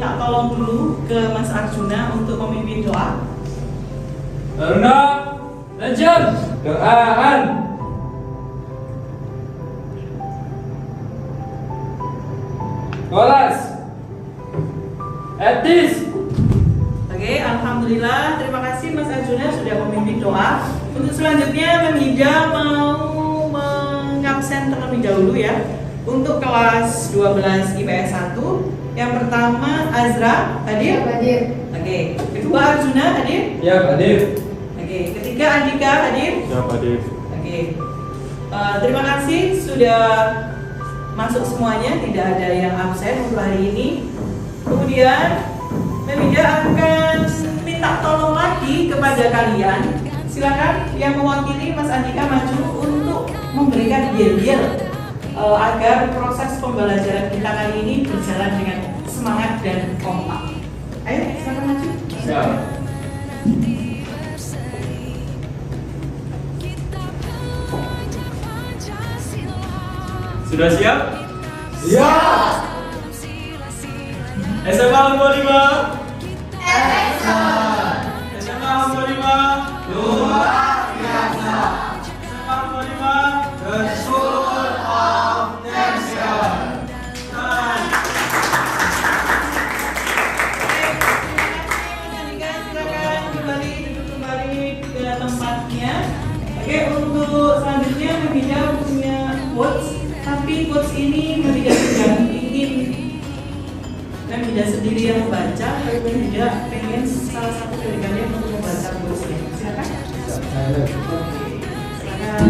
minta tolong dulu ke Mas Arjuna untuk memimpin doa. Taruna, lanjut doaan. Kelas etis. Oke, alhamdulillah. Terima kasih Mas Arjuna sudah memimpin doa. Untuk selanjutnya Memida mau mengabsen terlebih dahulu ya. Untuk kelas 12 IPS 1, yang pertama Azra hadir? Hadir. Oke. Kedua Arjuna hadir? Ya, hadir. Oke. Ketiga Andika hadir? Ya, hadir. Oke. Terima kasih sudah masuk semuanya, tidak ada yang absen untuk hari ini. Kemudian Memida akan minta tolong lagi kepada kalian. Silakan yang mewakili Mas Andika maju untuk memberikan yel-yel agar proses pembelajaran kita kali ini berjalan dengan semangat dan kompak. Ayo, silakan maju. Siap. Sudah siap? Siap. SMA 45. Excellent. SMA 45. Luar biasa. SMA 45. The School of Nation. Silakan kembali duduk kembali ke tempatnya. Oke, untuk selanjutnya Memida punya quotes, tapi quotes ini Memida tidak ingin Memida sendiri yang membaca, tapi Memida pengen salah satu dari kalian untuk membaca quotesnya. Silakan. Silakan.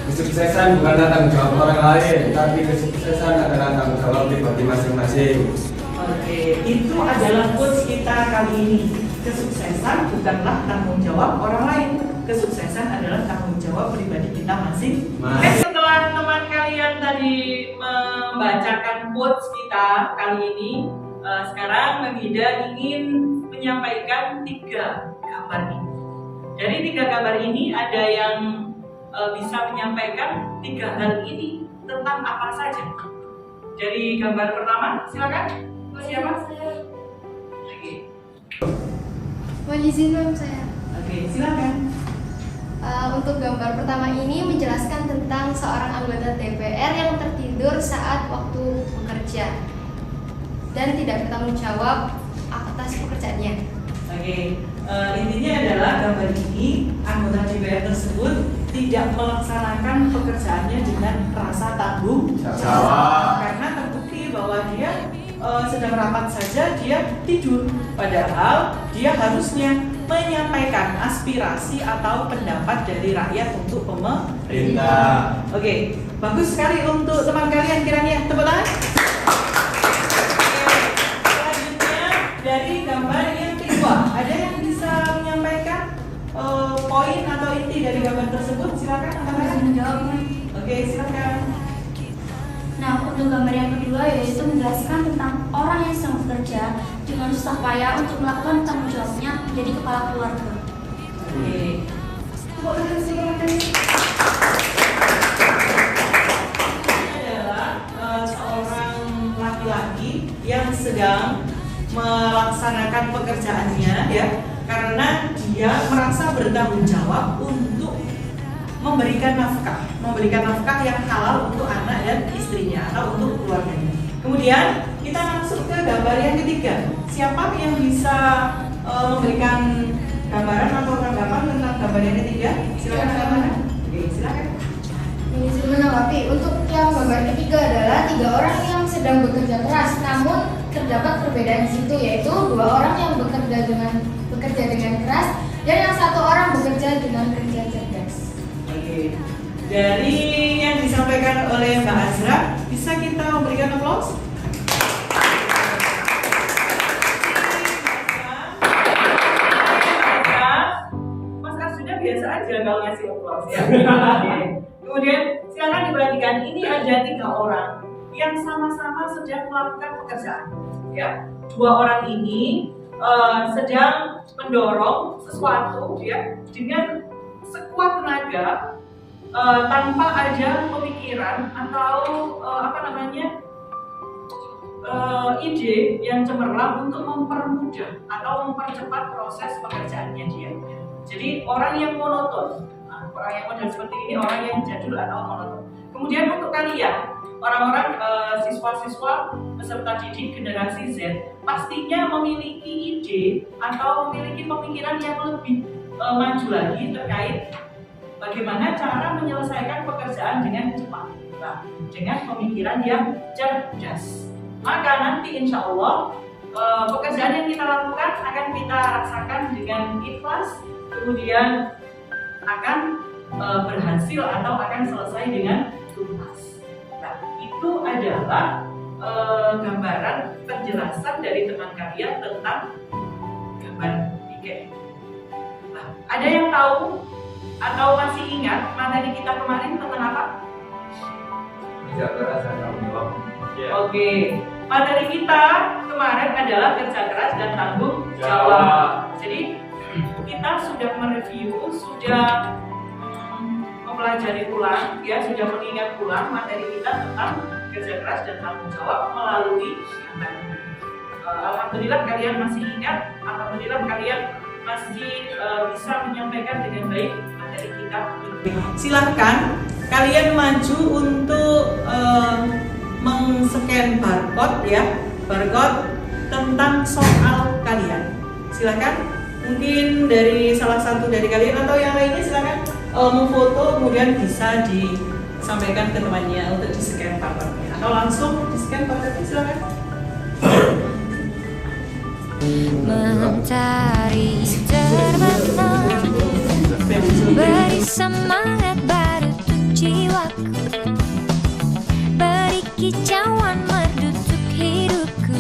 Kesuksesan bukanlah tanggung jawab orang lain, tapi kesuksesan adalah tanggung jawab pribadi masing-masing. Oke, itu adalah quotes kita kali ini. Kesuksesan bukanlah tanggung jawab orang lain. Kesuksesan adalah tanggung jawab pribadi kita masing-masing. Setelah teman kalian tadi membacakan quotes kita kali ini, sekarang Memida ingin menyampaikan 3 gambar ini. Dari 3 gambar ini ada yang bisa menyampaikan 3 hal ini tentang apa saja. Dari gambar pertama, silakan. Siapa? Oke. Mohon izin Ma'am saya. Oke, silakan. Untuk gambar pertama ini menjelaskan tentang seorang anggota DPR yang tertidur saat waktu bekerja dan tidak bertanggung jawab atas pekerjaannya. Oke, intinya adalah gambar ini anggota DPR tersebut tidak melaksanakan pekerjaannya dengan rasa tanggung jawab karena terbukti bahwa dia sedang rapat saja dia tidur, padahal dia harusnya menyampaikan aspirasi atau pendapat dari rakyat untuk pemerintah. Oke, bagus sekali untuk teman kalian kiranya, tepuk tangan. Selanjutnya dari gambar yang kedua, ada yang bisa menyampaikan poin atau inti dari gambar tersebut? Silakan teman-teman. Menjawab. Oke, silakan. Nah, untuk gambar yang kedua yaitu menjelaskan tentang orang yang sedang bekerja dengan susah payah untuk melakukan tanggung jawabnya menjadi kepala keluarga. Oke. Tepuk tangan, silakan. Ini adalah seorang laki-laki yang sedang melaksanakan pekerjaannya ya, karena dia merasa bertanggung jawab untuk memberikan nafkah yang halal untuk anak dan istrinya atau untuk keluarganya. Kemudian kita masuk ke gambar yang ketiga. Siapa yang bisa memberikan gambaran atau tanggapan tentang gambar yang ketiga? Silakan teman-teman. Oke, silakan. Ini sudah menanggapi. Untuk yang gambar ketiga adalah 3 orang yang sedang bekerja keras, namun terdapat perbedaan di situ, yaitu 2 orang yang bekerja dengan keras dan yang 1 orang bekerja dengan kerja cerdas. Oke. Dari yang disampaikan oleh Mbak Azra, bisa kita memberikan aplaus? Mas Arjuna biasa aja kalau ngasih aplaus ya. Oke. Kemudian silakan diperhatikan, ini ada 3 orang yang sama-sama sedang melakukan pekerjaan. Ya, 2 orang ini sedang mendorong sesuatu ya dengan sekuat tenaga tanpa ada pemikiran atau ide yang cemerlang untuk mempermudah atau mempercepat proses pekerjaannya dia. Jadi orang yang monoton, orang yang model seperti ini orang yang jadul atau monoton. Kemudian untuk kalian, orang-orang siswa-siswa peserta didik generasi Z, pastinya memiliki ide atau memiliki pemikiran yang lebih maju lagi terkait bagaimana cara menyelesaikan pekerjaan dengan cepat, dengan pemikiran yang cerdas. Maka nanti insya Allah pekerjaan yang kita lakukan akan kita rasakan dengan ikhlas, kemudian akan berhasil atau akan selesai dengan tuntas. Nah, itu adalah gambaran penjelasan dari teman kalian tentang gambar 3. Nah, ada yang tahu atau masih ingat materi kita kemarin tentang apa? Kerja keras dan tanggung jawab. Oke, materi kita kemarin adalah kerja keras dan tanggung jawab. Jadi kita sudah mereview, sudah mempelajari ulang, ya, sudah mengingat ulang materi kita tentang kerja keras dan tanggung jawab melalui alhamdulillah kalian masih ingat, alhamdulillah kalian masih bisa menyampaikan dengan baik materi kita. Silahkan kalian maju untuk men-scan barcode, ya, barcode tentang soal kalian. Silakan, mungkin dari salah satu dari kalian atau yang lainnya silakan memfoto, kemudian bisa disampaikan ke temannya untuk di-scan barcode-nya atau langsung di-scan barcode-nya, silakan. Mentari terbenam, beri semangat baru untuk jiwaku, beri kicauan merdu untuk hidupku.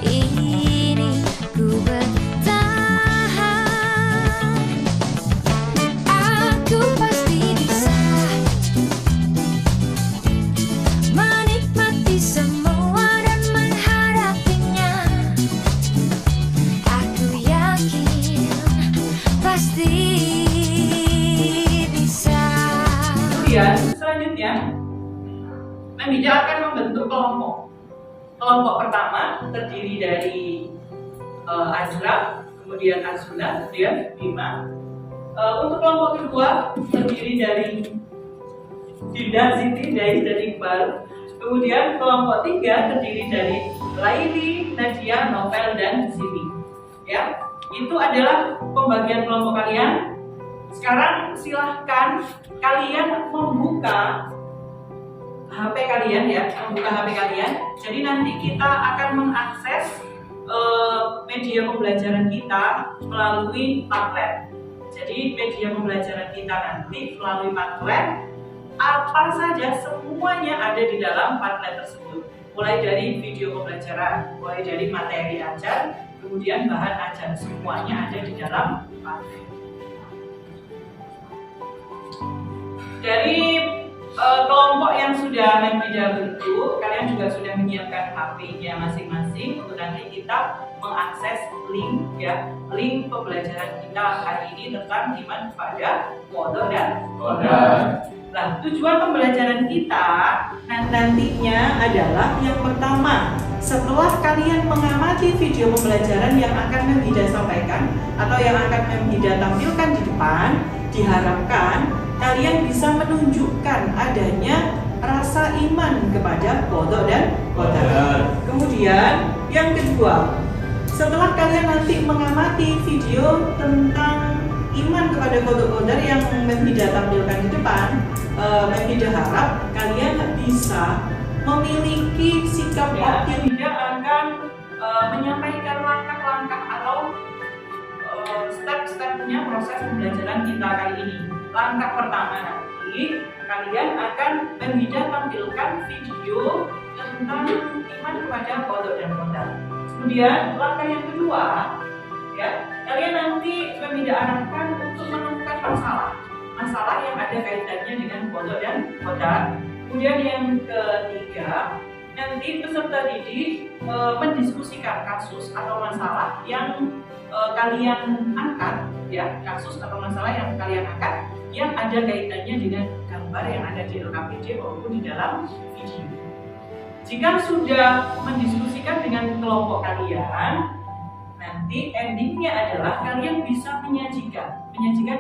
Ini ku bertahan, aku pasti bisa menikmati semua dan menghadapinya. Aku yakin pasti bisa. Kemudian selanjutnya Memida akan membentuk kelompok. Kelompok pertama terdiri dari Azra, kemudian Azuna, kemudian Bima. Untuk kelompok kedua terdiri dari Dinda, Siti, Dais, dan Iqbal. Kemudian kelompok 3 terdiri dari Laili, Nadia, Novel, dan Siti. Ya, itu adalah pembagian kelompok kalian. Sekarang silahkan kalian membuka HP kalian, ya, membuka HP kalian. Jadi nanti kita akan mengakses media pembelajaran kita melalui Padlet. Jadi media pembelajaran kita nanti melalui Padlet, apa saja semuanya ada di dalam Padlet tersebut. Mulai dari video pembelajaran, mulai dari materi ajar, kemudian bahan ajar, semuanya ada di dalam Padlet. Dari kelompok yang sudah Memida bentuk, kalian juga sudah menyiapkan HP-nya masing-masing untuk nanti kita mengakses link, ya, link pembelajaran kita hari ini tentang iman kepada qadar dan qadar. Nah, tujuan pembelajaran kita nantinya adalah yang pertama, setelah kalian mengamati video pembelajaran yang akan Memida sampaikan atau yang akan Memida tampilkan di depan, diharapkan kalian bisa menunjukkan adanya rasa iman kepada qadar dan qadar. Kemudian yang kedua, setelah kalian nanti mengamati video tentang iman kepada qadar yang Memida tampilkan di depan, Memida harap kalian bisa memiliki sikap optimis. Memida akan menyampaikan langkah-langkah atau step-stepnya proses pembelajaran kita kali ini. Langkah pertama nanti kalian akan Memida tampilkan video tentang iman kepada qadar dan qadar. Kemudian langkah yang kedua, ya, kalian nanti Memida arahkan untuk menemukan masalah yang ada kaitannya dengan qadar dan qadar. Kemudian yang ketiga, nanti peserta didik mendiskusikan kasus atau masalah yang kalian angkat, ya, kasus atau masalah yang kalian angkat yang ada kaitannya dengan gambar yang ada di LKPD maupun di dalam video. Jika sudah mendiskusikan dengan dengan kelompok kalian, nanti endingnya adalah kalian bisa menyajikan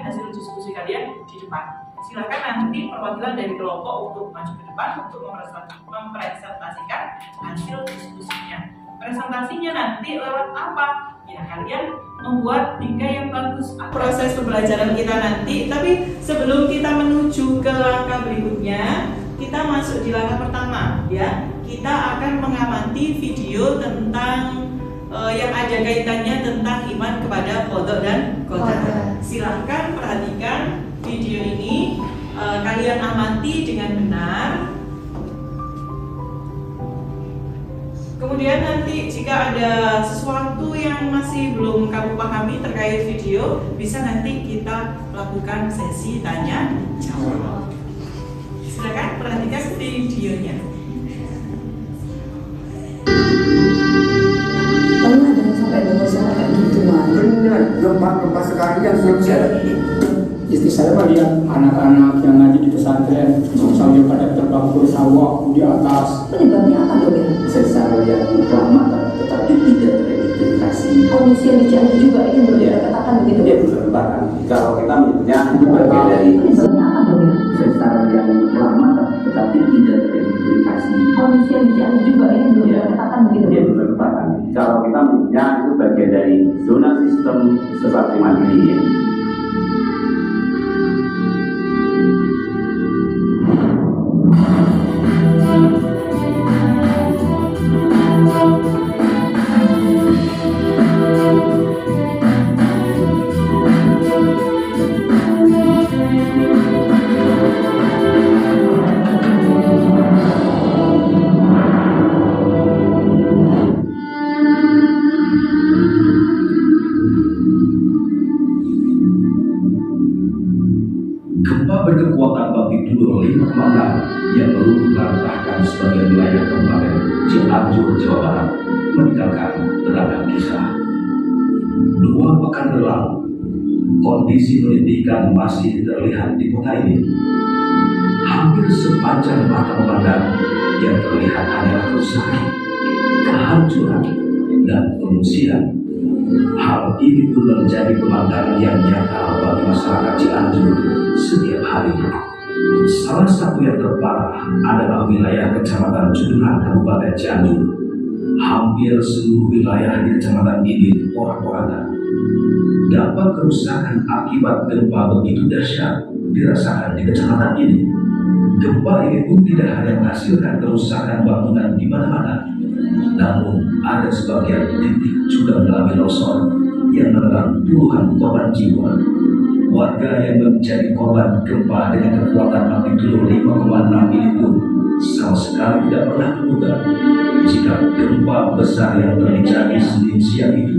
hasil diskusi kalian di depan. Silakan nanti perwakilan dari kelompok untuk maju ke depan untuk mempresentasikan hasil diskusinya. Presentasinya nanti lewat apa? Ya, kalian membuat tingkah yang bagus. Proses pembelajaran kita nanti, tapi sebelum kita menuju ke langkah berikutnya, kita masuk di langkah pertama, ya. Kita akan mengamati video tentang yang ada kaitannya tentang iman kepada qadha dan qadar. Silahkan perhatikan video ini, kalian amati dengan benar. Kemudian nanti jika ada sesuatu yang masih belum kamu pahami terkait video, bisa nanti kita lakukan sesi tanya jawab. Silakan perhatikan videonya. Pernah ada yang sampai dengar suara kayak gitu, Mas? Benar, gempa sekarang yang sosial. Istri saya mah lihat anak-anak yang ngaji di pesantren sambil pada terbang ke sawah di atas. Penyebabnya apa dok ya? Sesar yang lama tetapi tidak teridentifikasi. Kondisi yang dicari juga ini belum dikatakan begitu. Dia belum bahkan kalau kita menyebutnya itu bagian dari Penyebabnya apa dok ya? sesar yang lama tetapi tidak teridentifikasi. Kondisi yang dicari juga ini belum dikatakan begitu. Dia belum bahkan kalau kita menyebutnya itu bagian dari zona sistem isolasi mandiri. Gempa berkekuatan magnitudo 5,6 yang meluluhlantahkan sebagian wilayah Kabupaten Cianjur, Jawa Barat meninggalkan beragam kisah. 2 pekan berlalu, kondisi menyedihkan masih terlihat di kota ini. Hampir sepanjang mata memandang, yang terlihat hanyalah kerusakan, kehancuran, dan pengungsian. Hal ini pun menjadi pemandangan yang nyata bagi masyarakat Cianjur setiap hari. Salah satu yang terparah adalah wilayah Kecamatan Cuduran, Kabupaten Cianjur. Hampir seluruh wilayah di kecamatan ini porak-poranda. Dampak kerusakan akibat gempa begitu dahsyat dirasakan di kecamatan ini. Gempa ini pun tidak hanya menghasilkan kerusakan bangunan di mana-mana, namun ada sebagian titik juga mengalami longsor yang menelan puluhan korban jiwa. Warga yang menjadi korban gempa dengan kekuatan magnitudo 5,6 ini pun sama sekali tidak pernah menduga jika gempa besar yang terjadi Senin siang itu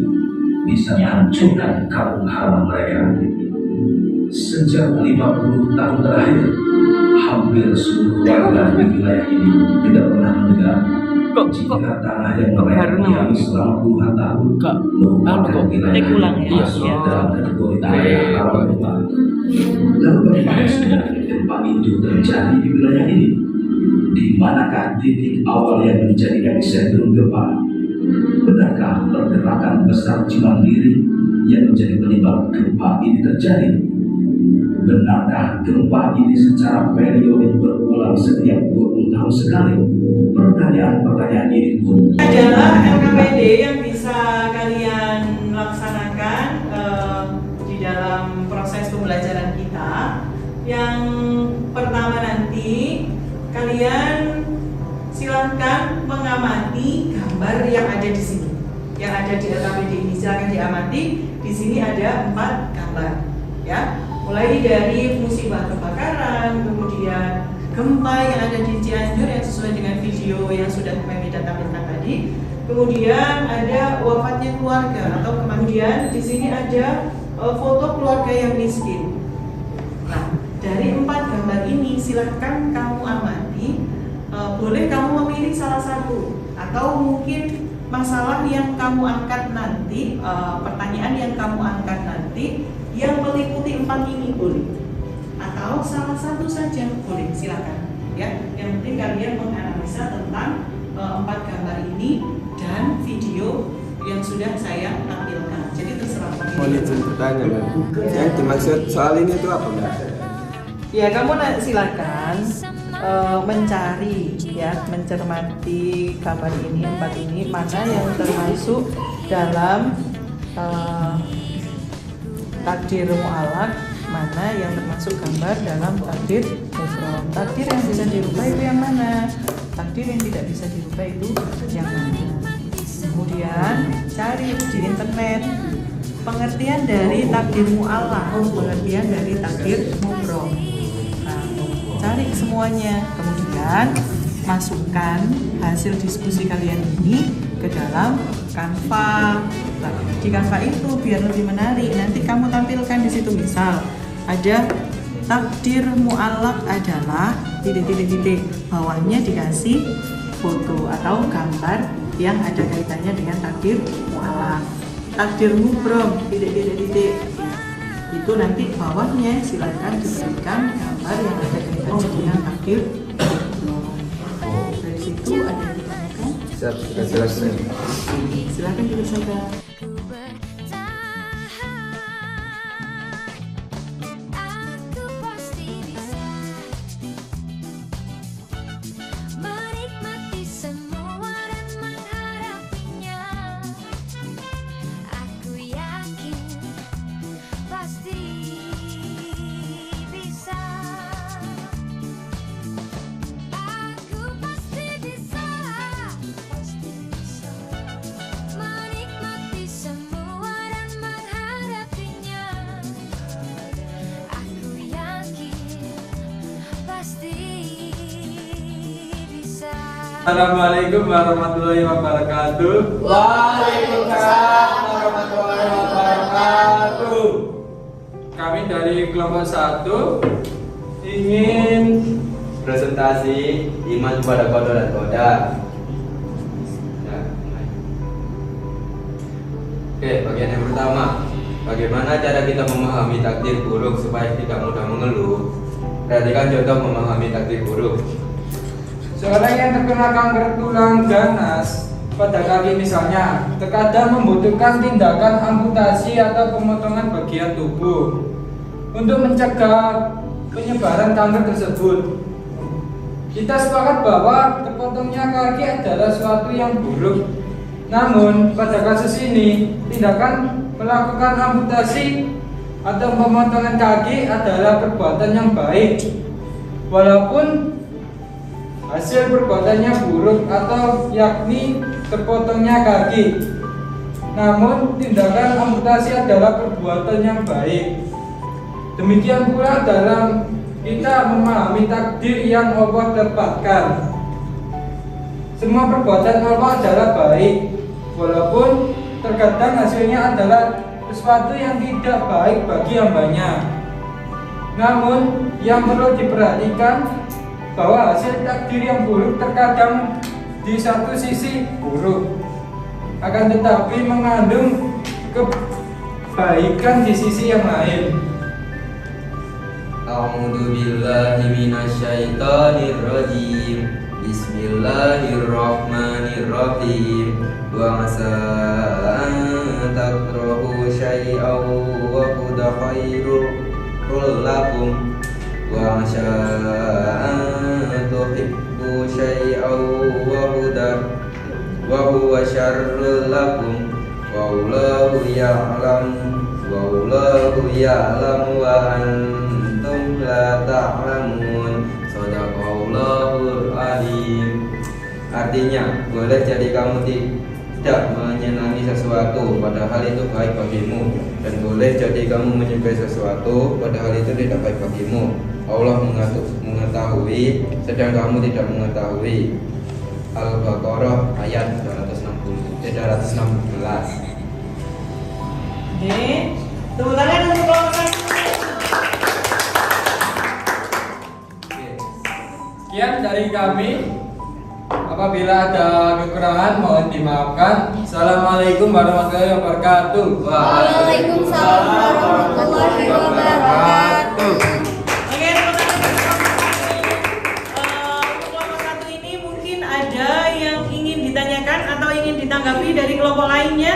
bisa menghancurkan kampung halaman mereka. Sejak 50 tahun terakhir, hampir seluruh warga di wilayah ini tidak pernah mendengar jika tanah yang mereka diami selama puluhan tahun merupakan wilayah yang masuk dalam kategori tanah yang rawan gempa. Lalu bagaimana sebenarnya gempa itu terjadi di wilayah ini? Di manakah titik awal yang menjadi epicentrum gempa? Benarkah pergerakan besar Cimandiri yang menjadi penyebab gempa ini terjadi? Benarkah gempa ini secara periode berulang setiap 20 tahun sekali? Pertanyaan-pertanyaan ini pun adalah LKPD yang bisa kalian laksanakan di dalam proses pembelajaran kita. Yang pertama nanti kalian silahkan mengamati gambar yang ada di sini, yang ada di LKPD ini. Silahkan diamati. Di sini ada 4 gambar, ya. Mulai dari musibah kebakaran, kemudian gempa yang ada di Cianjur yang sesuai dengan video yang sudah Memida tampilkan tadi. Kemudian ada wafatnya keluarga atau kemudian di sini ada foto keluarga yang miskin. Nah, dari 4 gambar ini silahkan kamu amati. Boleh kamu memilih salah satu atau mungkin masalah yang kamu angkat nanti, pertanyaan yang kamu angkat nanti yang meliputi 4 ini boleh, atau salah satu saja boleh, silakan. Ya, yang penting kalian menganalisa tentang 4 gambar ini dan yang sudah saya tampilkan. Jadi terserah Mau pemilih. izin bertanya, Mbak. Yang dimaksud soal ini itu apa, Mbak? Ya, kamu silakan mencari ya, mencermati gambar ini, 4 ini, mana yang termasuk dalam takdir mu'allaq, mana yang termasuk gambar dalam takdir mufrad. Takdir yang bisa dirubah itu yang mana? Takdir yang tidak bisa dirubah itu yang mana? Kemudian cari di internet pengertian dari takdir mu'allaq, pengertian dari takdir mufrad. Nah, cari semuanya, kemudian masukkan hasil diskusi kalian ini ke dalam Canva. Nah, di Canva itu biar lebih menarik, nanti kamu tampilkan di situ, misal ada takdir mu'allaq adalah titik-titik-titik, bawahnya dikasih foto atau gambar yang ada kaitannya dengan takdir mu'allaq. Takdir mubrom titik-titik-titik, itu nanti bawahnya silakan diberikan gambar yang ada kaitannya dengan takdir mubrom. Dari situ ada yang ditanyakan? Siap, sudah selesai. Silakan diselesaikan. Aku pasti bisa menikmati semua dan menghadapinya. Aku yakin pasti bisa. Aku pasti bisa menikmati semua dan menghadapinya. Aku yakin pasti bisa. Assalamualaikum warahmatullahi wabarakatuh. Waalaikumsalam warahmatullahi wabarakatuh. Kami dari kelompok 1 ingin Presentasi iman kepada qada dan qadar. Ya, oke, bagian yang pertama, bagaimana cara kita memahami takdir buruk supaya tidak mudah mengeluh? Perhatikan contoh memahami takdir buruk. seorang yang terkena kanker tulang ganas pada kaki misalnya, terkadang membutuhkan tindakan amputasi atau pemotongan bagian tubuh untuk mencegah penyebaran kanker tersebut. Kita sepakat bahwa terpotongnya kaki adalah suatu yang buruk. Namun pada kasus ini, tindakan melakukan amputasi atau pemotongan kaki adalah perbuatan yang baik. Walaupun hasil perbuatannya buruk atau yakni terpotongnya kaki, namun tindakan amputasi adalah perbuatan yang baik. Demikian pula dalam kita memahami takdir yang Allah tetapkan. Semua perbuatan Allah adalah baik, walaupun terkadang hasilnya adalah sesuatu yang tidak baik bagi hambanya. Namun yang perlu diperhatikan bahwa hasil takdir yang buruk terkadang di satu sisi buruk, akan tetapi mengandung kebaikan di sisi yang lain. A'udzu billahi minasyaitonir rajim. Bismillahirrahmanirrahim. Wa masa'an takrahu syai'aw wa huwa khairul lakum. Wa masa'an tuhibbu syai'aw wa huwa syarrul lakum. Wallahu ya'lam wa antum la ta'lamun. Shadaqallahul alim. Artinya, boleh jadi kamu tidak menyenangi sesuatu padahal itu baik bagimu, dan boleh jadi kamu menyukai sesuatu padahal itu tidak baik bagimu. Allah mengetahui sedang kamu tidak mengetahui. Al-Baqarah ayat 216. Oke, tepuk tangan untuk kelompok 1. Sekian dari kami. Apabila ada kekurangan mohon dimaafkan. Assalamualaikum warahmatullahi wabarakatuh. Waalaikumsalam warahmatullahi wabarakatuh. Oke, teman-teman. Untuk kelompok 1 ini mungkin ada yang ingin ditanyakan atau ingin ditambahkan. menanggapi dari kelompok lainnya?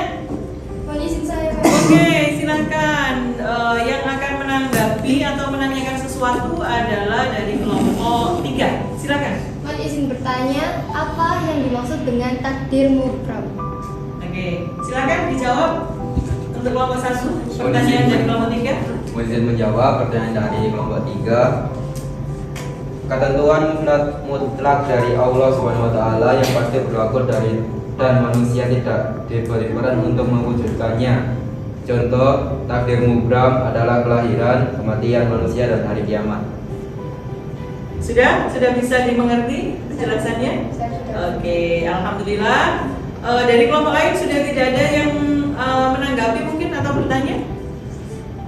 Mohon izin saya, Pak. Oke, silakan. Yang akan menanggapi atau menanyakan sesuatu adalah dari kelompok 3. Silakan. Mohon izin bertanya, apa yang dimaksud dengan takdir mubram? Oke, silakan dijawab untuk kelompok 1. Pertanyaan dari kelompok 3. Izin menjawab pertanyaan dari kelompok 3. Ketentuan mutlak dari Allah Subhanahu wa taala yang pasti berlaku dan manusia tidak diberi peran untuk mewujudkannya. Contoh, takdir mubram adalah kelahiran, kematian manusia dan hari kiamat. Sudah bisa dimengerti penjelasannya? Oke, alhamdulillah. Dari kelompok lain sudah tidak ada yang menanggapi mungkin atau bertanya?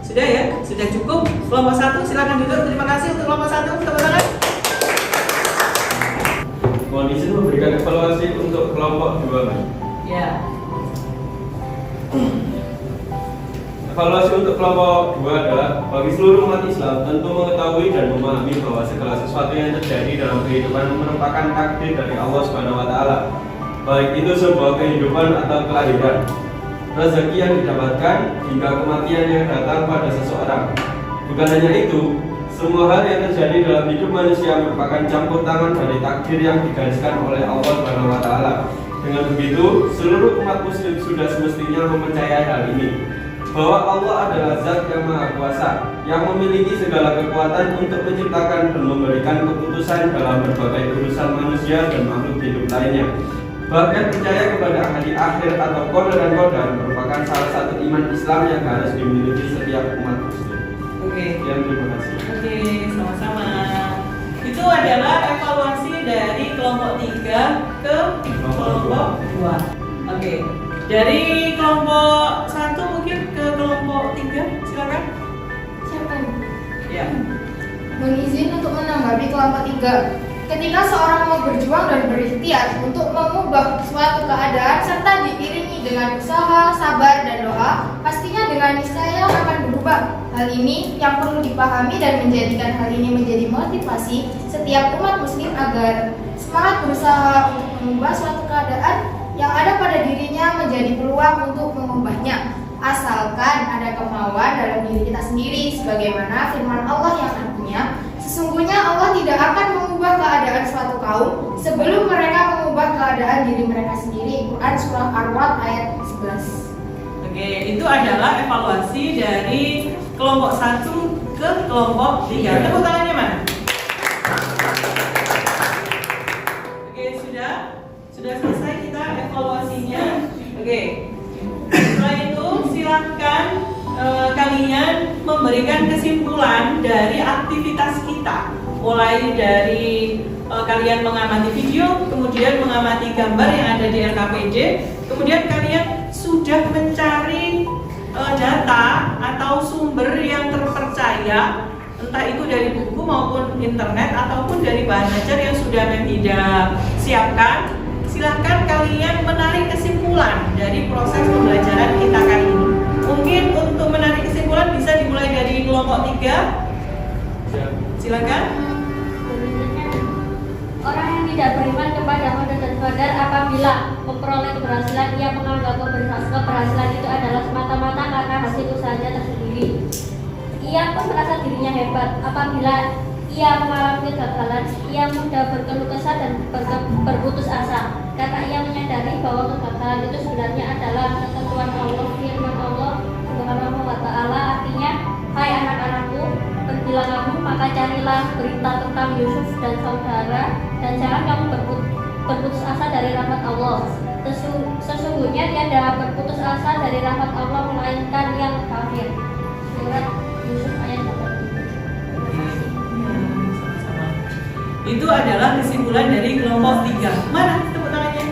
Sudah ya? Sudah cukup. Kelompok 1 silakan duduk. Terima kasih untuk kelompok 1. Tepuk tangan. Mohon izin memberikan evaluasi untuk kelompok 2, Mas. Ya. Evaluasi untuk kelompok 2 adalah bagi seluruh umat Islam tentu mengetahui dan memahami bahwa segala sesuatu yang terjadi dalam kehidupan merupakan takdir dari Allah Subhanahu wa taala. Baik itu sebuah kehidupan atau kelahiran, rezeki yang didapatkan hingga kematian yang datang pada seseorang. Bukan hanya itu, semua hal yang terjadi dalam hidup manusia merupakan campur tangan dari takdir yang digariskan oleh Allah Subhanahu wa taala. Dengan begitu, seluruh umat muslim sudah semestinya mempercayai hal ini, bahwa Allah adalah zat yang maha kuasa, yang memiliki segala kekuatan untuk menciptakan dan memberikan keputusan dalam berbagai urusan manusia dan makhluk hidup lainnya. Bahkan percaya kepada hari akhir atau qadar dan qadar merupakan salah satu iman Islam yang harus dimiliki setiap umat muslim. Oke. Sekian, terima kasih. Oke, sama-sama. Itu adalah evaluasi dari kelompok 3 ke kelompok 2. Oke. Dari kelompok 1 mungkin ke kelompok 3, silakan. Siapa? Ya. Mohon izin untuk menanggapi kelompok 3. Ketika seorang mau berjuang dan berikhtiar untuk mengubah suatu keadaan serta diiringi dengan usaha, sabar, dan doa, pastinya dengan niscaya akan berubah. Hal ini yang perlu dipahami dan menjadikan hal ini menjadi motivasi setiap umat muslim agar semangat berusaha untuk mengubah suatu keadaan yang ada pada dirinya menjadi peluang untuk mengubahnya. Asalkan ada kemauan dalam diri kita sendiri, sebagaimana firman Allah yang artinya, sesungguhnya Allah tidak akan mengubah keadaan suatu kaum sebelum mereka mengubah keadaan diri mereka sendiri. Quran Surah Ar-Ra'd ayat 11. Oke, itu adalah evaluasi dari kelompok 1 ke kelompok 3. Tepuk tangannya mana? Oke, sudah selesai kita evaluasinya. Oke. Setelah itu silahkan kalian memberikan kesimpulan dari aktivitas kita, mulai dari kalian mengamati video, kemudian mengamati gambar yang ada di RKPJ, kemudian kalian sudah mencari data atau sumber yang terpercaya, entah itu dari buku maupun internet ataupun dari bahan ajar yang sudah Memhida siapkan. Silahkan kalian menarik kesimpulan dari proses pembelajaran kita kali ini. Mungkin untuk menarik kesimpulan bisa dimulai dari kelompok 3. Silakan. Orang yang tidak beriman kepada qadar dan qadar apabila memperoleh keberhasilan, ia menganggap keberhasilan itu adalah semata-mata karena hasil usahanya tersendiri. Ia pun merasa dirinya hebat. Apabila ia mengalami kegagalan, ia mudah berkeluh kesah dan berputus asa, karena ia menyadari bahwa kegagalan itu sebenarnya adalah ketentuan Allah. Firman Allah Subhanahu wa taala artinya, hai anak-anakku, pergilah kamu, maka carilah berita tentang Yusuf dan saudara, dan jangan kamu berputus asa dari rahmat Allah. Sesungguhnya tiada berputus asa dari rahmat Allah melainkan yang kafir. Surat Yusuf ayat 8. Itu adalah kesimpulan dari kelompok 3. Mana tepuk tangannya?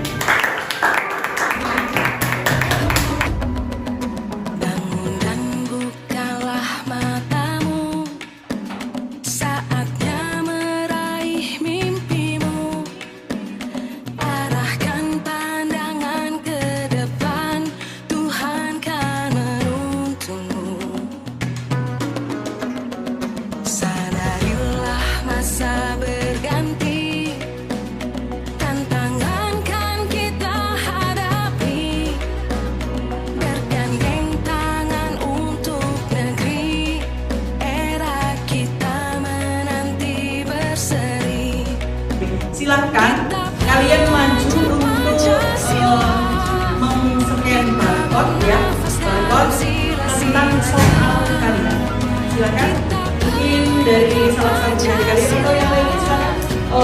Bangun dan bukalah matamu, saatnya meraih mimpimu. Arahkan pandangan ke depan, Tuhan kan menuntunmu. Sadarilah masa berganti, tantangan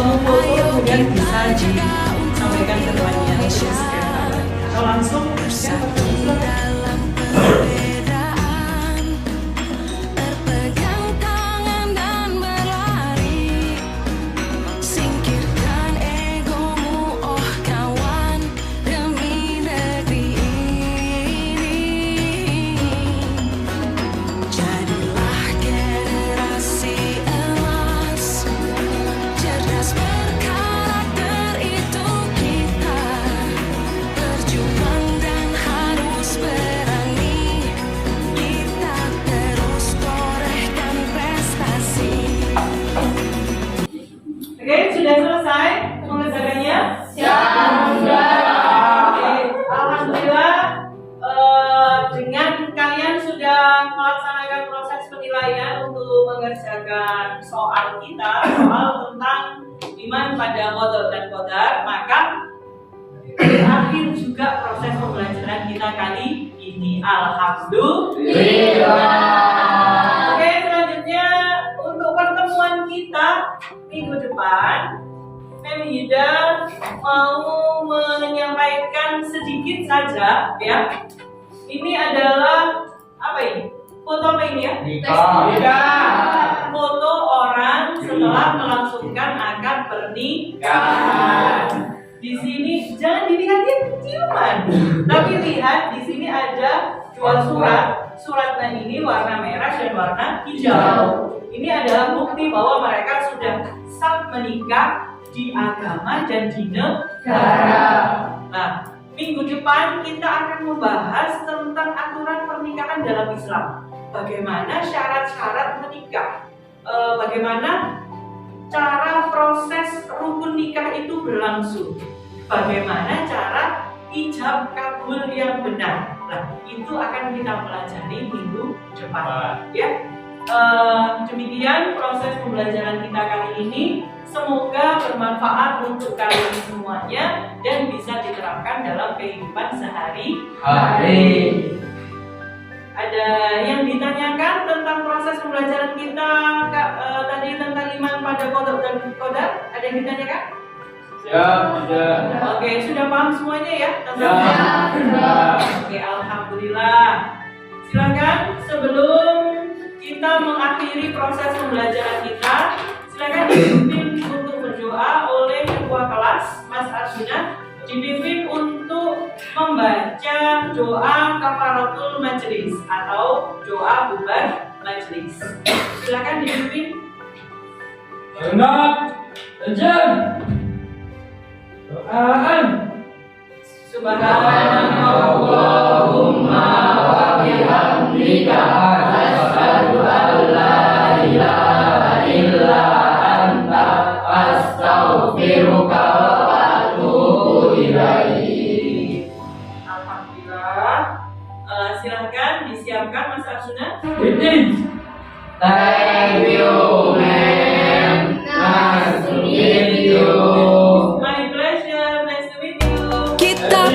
memfoto kemudian bisa disampaikan ke temannya atau di-scan atau langsung share ke Facebook. Berpegang tangan dan berlari, singkirkan egomu oh kawan, demi negeri ini. Jadilah generasi emas, cerdas berkarakter itu kita, berjuang dan harus berani, kita terus torehkan prestasi. Oke, sudah selesai mengerjakannya? Oke, alhamdulillah dengan kalian sudah melaksanakan proses penilaian untuk mengerjakan soal kita, soal tentang iman pada qada dan qadar, maka berakhir juga proses pembelajaran kita kali ini. Alhamdulillah. Oke, selanjutnya untuk pertemuan kita minggu depan, Mem Hida mau menyampaikan sedikit saja ya. Ini adalah apa ini? Foto apa ini ya? Nikah. Foto orang setelah melangsungkan akad pernikahan. Di sini jangan dilihatin ciuman, tapi lihat di sini ada dua surat. Suratnya ini warna merah dan warna hijau. Ini adalah bukti bahwa mereka sudah sah menikah di agama dan di negara. Nah, minggu depan kita akan membahas tentang aturan pernikahan dalam Islam. Bagaimana syarat-syarat menikah, bagaimana cara proses rukun nikah itu berlangsung, bagaimana cara ijab kabul yang benar. Nah, itu akan kita pelajari minggu depan. Ya, demikian proses pembelajaran kita kali ini. Semoga bermanfaat untuk kalian semuanya dan bisa diterapkan dalam kehidupan sehari-hari. Ada yang ditanyakan tentang proses pembelajaran kita tadi tentang iman pada qada dan qadar? Ada yang ditanyakan? Ya, sudah. Oke, sudah paham semuanya ya? Oke, alhamdulillah. Silakan sebelum kita mengakhiri proses pembelajaran kita, silakan dipimpin untuk berdoa oleh ketua kelas Mas Arsuna, dipimpin untuk membaca doa kafaratul majelis atau doa bubar majelis. Silakan dipimpin. Enak, ejen. Doaan. Subhanallahumma wa bihamdika asyhadu an la ilaha illa anta astaghfiruka wa atubu ilaik. Alhamdulillah. Silakan disiapkan Mas Arsuna. Thank you, man. Nice to meet you. My pleasure. Nice to meet you. Kita